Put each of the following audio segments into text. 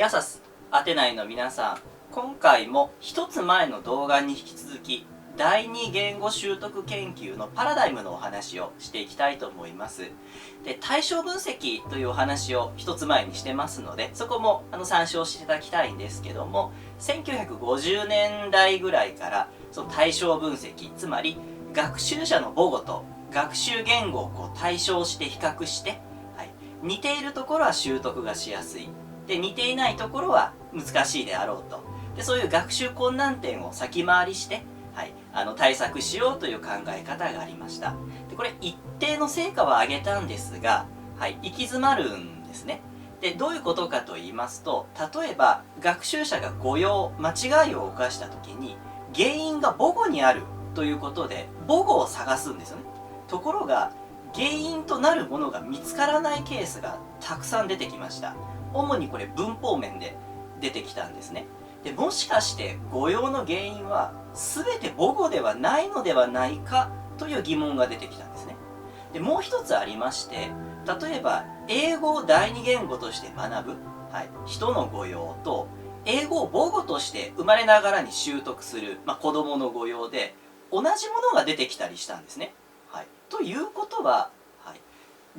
ヤサスアテナイの皆さん、今回も一つ前の動画に引き続き第二言語習得研究のパラダイムのお話をしていきたいと思います。で、対象分析というお話を一つ前にしてますので、そこも参照していただきたいんですけども、1950年代ぐらいからその対象分析、つまり学習者の母語と学習言語を対照して比較して、似ているところは習得がしやすい、で似ていないところは難しいであろうと、でそういう学習困難点を先回りして、対策しようという考え方がありました。でこれ一定の成果は上げたんですが、行き詰まるんですね。でどういうことかと言いますと、例えば学習者が誤用間違いを犯した時に原因が母語にあるということで母語を探すんですよね。ところが原因となるものが見つからないケースがたくさん出てきました。主にこれ文法面で出てきたんですね。でもしかして誤用の原因は全て母語ではないのではないかという疑問が出てきたんですね。でもう一つありまして、例えば英語を第二言語として学ぶ、人の誤用と英語を母語として生まれながらに習得する、子供の誤用で同じものが出てきたりしたんですね。ということは、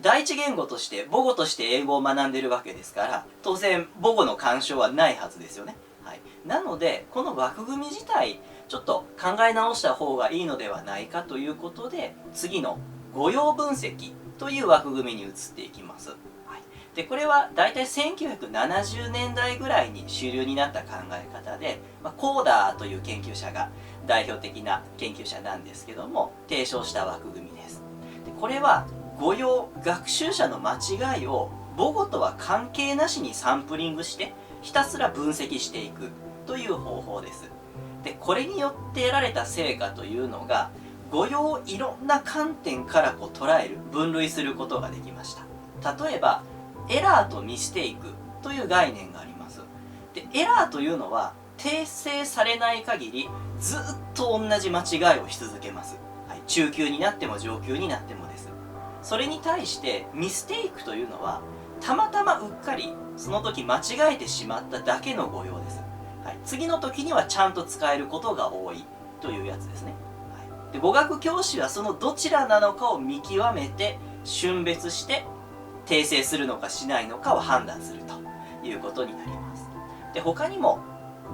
第一言語として母語として英語を学んでいるわけですから、当然母語の干渉はないはずですよね。なのでこの枠組み自体ちょっと考え直した方がいいのではないかということで、次の誤用分析という枠組みに移っていきます。でこれはだいたい1970年代ぐらいに主流になった考え方で、コーダーという研究者が代表的な研究者なんですけども、提唱した枠組みです。でこれは誤用、学習者の間違いを母語とは関係なしにサンプリングしてひたすら分析していくという方法です。でこれによって得られた成果というのが、誤用をいろんな観点から捉える、分類することができました。例えばエラーとミステイクという概念があります。でエラーというのは訂正されない限りずっと同じ間違いをし続けます。中級になっても上級になってもです。それに対してミステイクというのはたまたまうっかりその時間違えてしまっただけの誤用です。次の時にはちゃんと使えることが多いというやつですね。で語学教師はそのどちらなのかを見極めて峻別して訂正するのかしないのかを判断するということになります。で他にも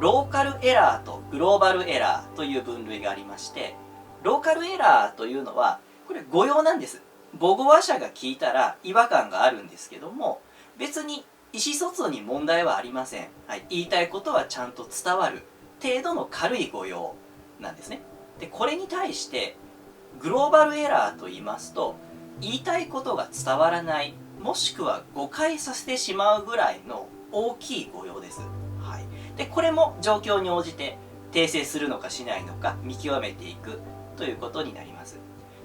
ローカルエラーとグローバルエラーという分類がありまして、ローカルエラーというのはこれ誤用なんです。母語話者が聞いたら違和感があるんですけども、別に意思疎通に問題はありません。言いたいことはちゃんと伝わる程度の軽い誤用なんですね。でこれに対してグローバルエラーと言いますと、言いたいことが伝わらない、もしくは誤解させてしまうぐらいの大きい誤用です。でこれも状況に応じて訂正するのかしないのか見極めていくということになります。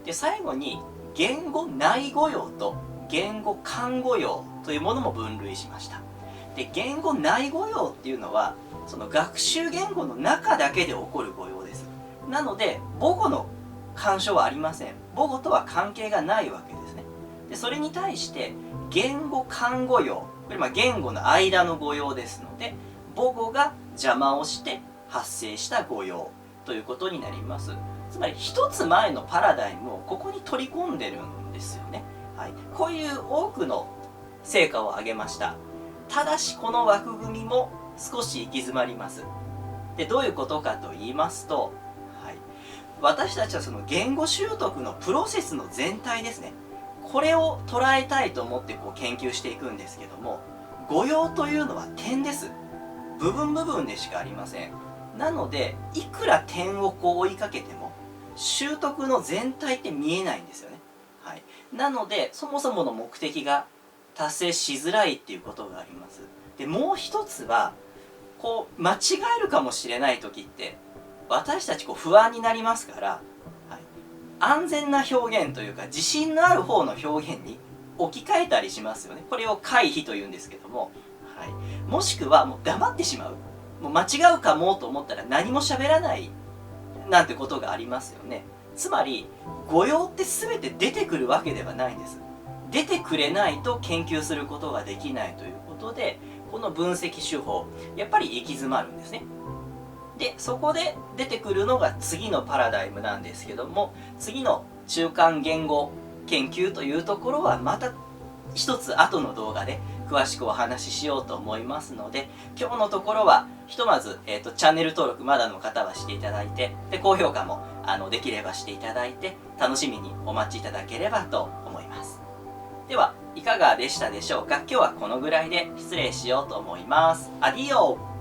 で最後に言語内誤用と言語間誤用というものも分類しました。で言語内誤用っていうのはその学習言語の中だけで起こる誤用です。なので母語の干渉はありません。母語とは関係がないわけですね。でそれに対して言語間誤用、これ言語の間の誤用ですので、母語が邪魔をして発生した誤用ということになります。つまり一つ前のパラダイムをここに取り込んでるんですよね。こういう多くの成果を上げました。ただしこの枠組みも少し行き詰まります。でどういうことかと言いますと、私たちはその言語習得のプロセスの全体ですね、これを捉えたいと思って研究していくんですけども、誤用というのは点です。部分部分でしかありません。なのでいくら点を追いかけても習得の全体って見えないんですよね。なのでそもそもの目的が達成しづらいっていうことがあります。でもう一つは間違えるかもしれない時って私たち不安になりますから、安全な表現というか自信のある方の表現に置き換えたりしますよね。これを回避というんですけども、もしくはもう黙ってしまう、もう間違うかもと思ったら何も喋らないなんてことがありますよね。つまり誤用って全て出てくるわけではないんです。出てくれないと研究することができないということで、この分析手法やっぱり行き詰まるんですね。でそこで出てくるのが次のパラダイムなんですけども、次の中間言語研究というところはまた一つ後の動画で詳しくお話ししようと思いますので、今日のところはひとまず、チャンネル登録まだの方はしていただいて、で高評価もできればしていただいて、楽しみにお待ちいただければと思います。ではいかがでしたでしょうか。今日はこのぐらいで失礼しようと思います。アディオ。